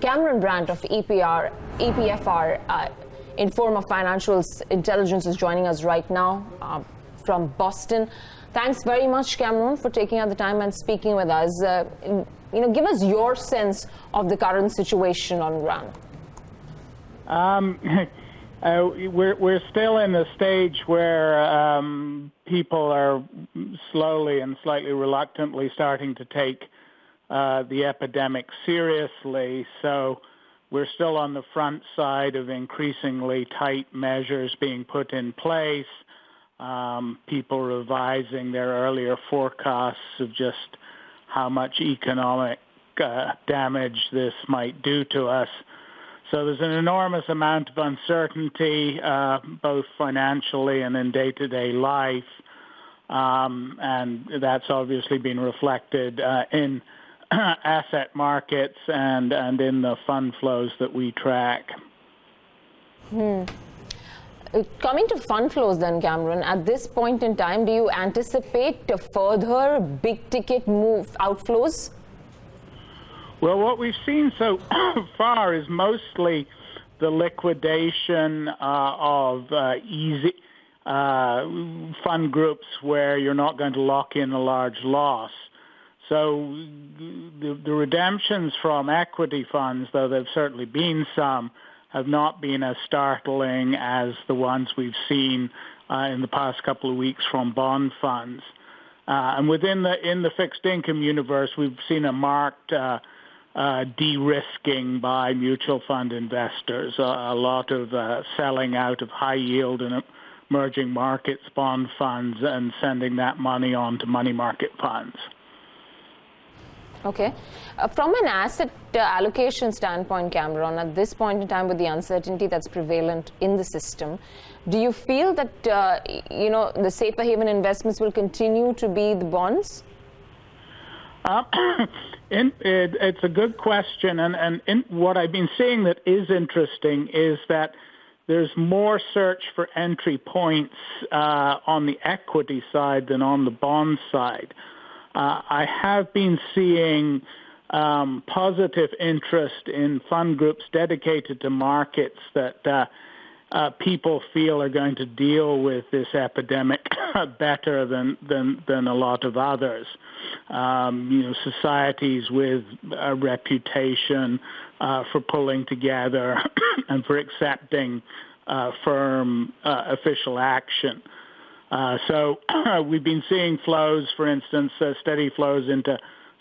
Cameron Brandt of EPFR, Informa Financial Intelligence, is joining us right now from Boston. Thanks very much, Cameron, for taking out the time and speaking with us. Give us your sense of the current situation on ground. We're still in the stage where people are slowly and slightly reluctantly starting to take the epidemic seriously. So we're still on the front side of increasingly tight measures being put in place. People revising their earlier forecasts of just how much economic damage this might do to us. So there's an enormous amount of uncertainty, both financially and in day-to-day life. And that's obviously been reflected in asset markets and in the fund flows that we track. Coming to fund flows then, Cameron, at this point in time, do you anticipate further big-ticket outflows? Well, what we've seen so far is mostly the liquidation of easy fund groups where you're not going to lock in a large loss. So the redemptions from equity funds, though there've certainly been some, have not been as startling as the ones we've seen in the past couple of weeks from bond funds. And in the fixed income universe, we've seen a marked de-risking by mutual fund investors, a lot of selling out of high yield and emerging markets bond funds and sending that money on to money market funds. Okay. From an asset allocation standpoint, Cameron, at this point in time with the uncertainty that's prevalent in the system, do you feel that, the safer haven investments will continue to be the bonds? It's a good question. And what I've been seeing that is interesting is that there's more search for entry points on the equity side than on the bond side. I have been seeing positive interest in fund groups dedicated to markets that people feel are going to deal with this epidemic better than a lot of others. Societies with a reputation for pulling together and for accepting firm official action. So we've been seeing flows, for instance, steady flows into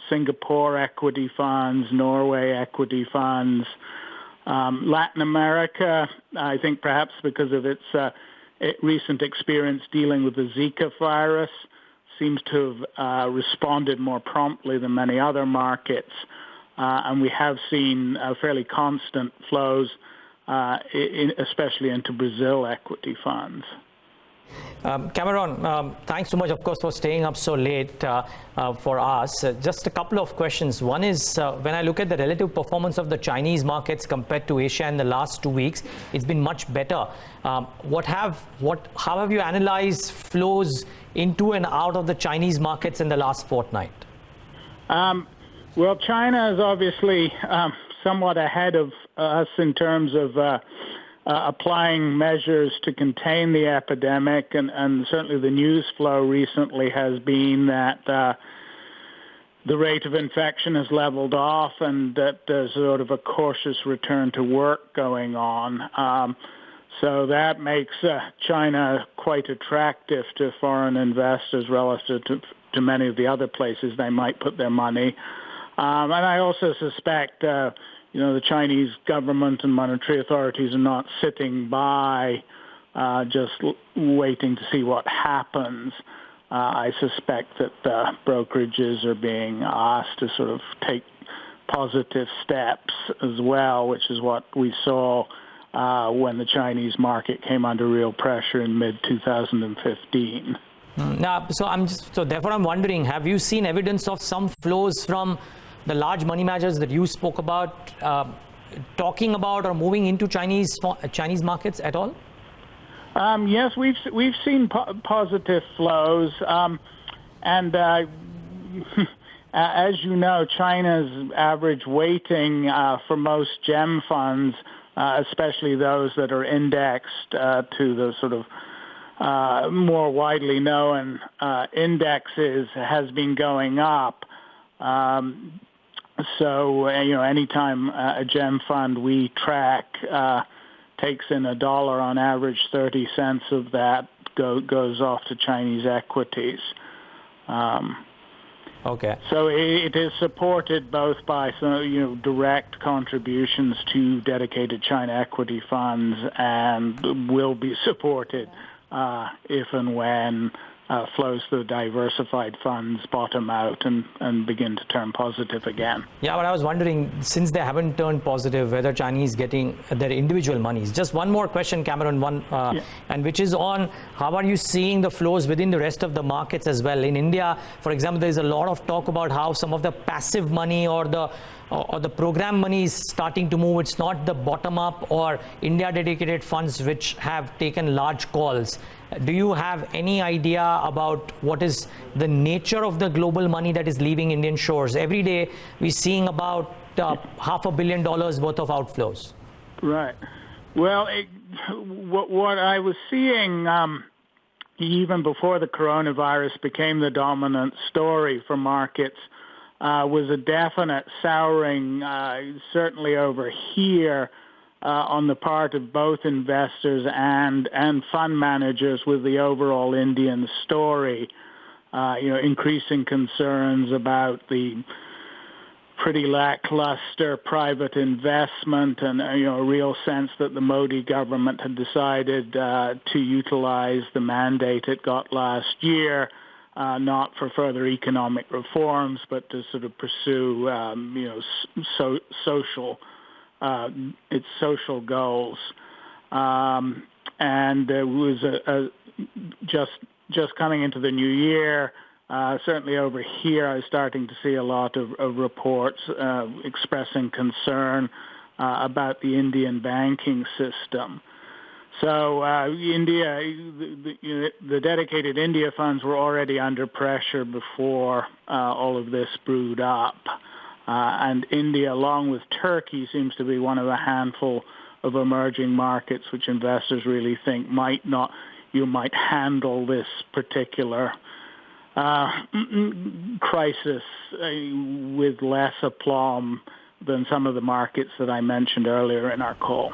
Singapore equity funds, Norway equity funds. Latin America, I think perhaps because of its recent experience dealing with the Zika virus, seems to have responded more promptly than many other markets. And we have seen fairly constant flows, especially into Brazil equity funds. Cameron, thanks so much, of course, for staying up so late for us. Just a couple of questions. One is, when I look at the relative performance of the Chinese markets compared to Asia in the last 2 weeks, it's been much better. How have you analyzed flows into and out of the Chinese markets in the last fortnight? Well, China is obviously somewhat ahead of us in terms of applying measures to contain the epidemic, and certainly the news flow recently has been that the rate of infection has leveled off and that there's sort of a cautious return to work going on. So that makes China quite attractive to foreign investors relative to many of the other places they might put their money. And I also suspect the Chinese government and monetary authorities are not sitting by just waiting to see what happens. I suspect that brokerages are being asked to sort of take positive steps as well, which is what we saw when the Chinese market came under real pressure in mid-2015. Now, so therefore I'm wondering, have you seen evidence of some flows from the large money managers that you spoke about, talking about or moving into Chinese markets at all? Yes, we've seen positive flows, and as you know, China's average weighting for most gem funds, especially those that are indexed to the sort of more widely known indexes, has been going up. So, anytime a gem fund we track takes in $1 on average, 30 cents of that goes off to Chinese equities. Okay. So it is supported both by some, direct contributions to dedicated China equity funds, and will be supported if and when flows through diversified funds bottom out and begin to turn positive again. Yeah, but I was wondering, since they haven't turned positive, whether Chinese getting their individual monies. Just one more question, Cameron, and which is on how are you seeing the flows within the rest of the markets as well? In India, for example, there is a lot of talk about how some of the passive money or the program money is starting to move. It's not the bottom-up or India-dedicated funds which have taken large calls. Do you have any idea about what is the nature of the global money that is leaving Indian shores? Every day, we're seeing about $500 million worth of outflows. Right. Well, what I was seeing even before the coronavirus became the dominant story for markets was a definite souring, certainly over here, on the part of both investors and fund managers with the overall Indian story. Increasing concerns about the pretty lackluster private investment, and a real sense that the Modi government had decided to utilize the mandate it got last year, not for further economic reforms, but to sort of pursue its social goals. And it was just coming into the new year. Certainly over here, I was starting to see a lot of reports expressing concern about the Indian banking system. So India, the dedicated India funds were already under pressure before all of this brewed up. And India, along with Turkey, seems to be one of a handful of emerging markets which investors really think might handle this particular crisis with less aplomb than some of the markets that I mentioned earlier in our call.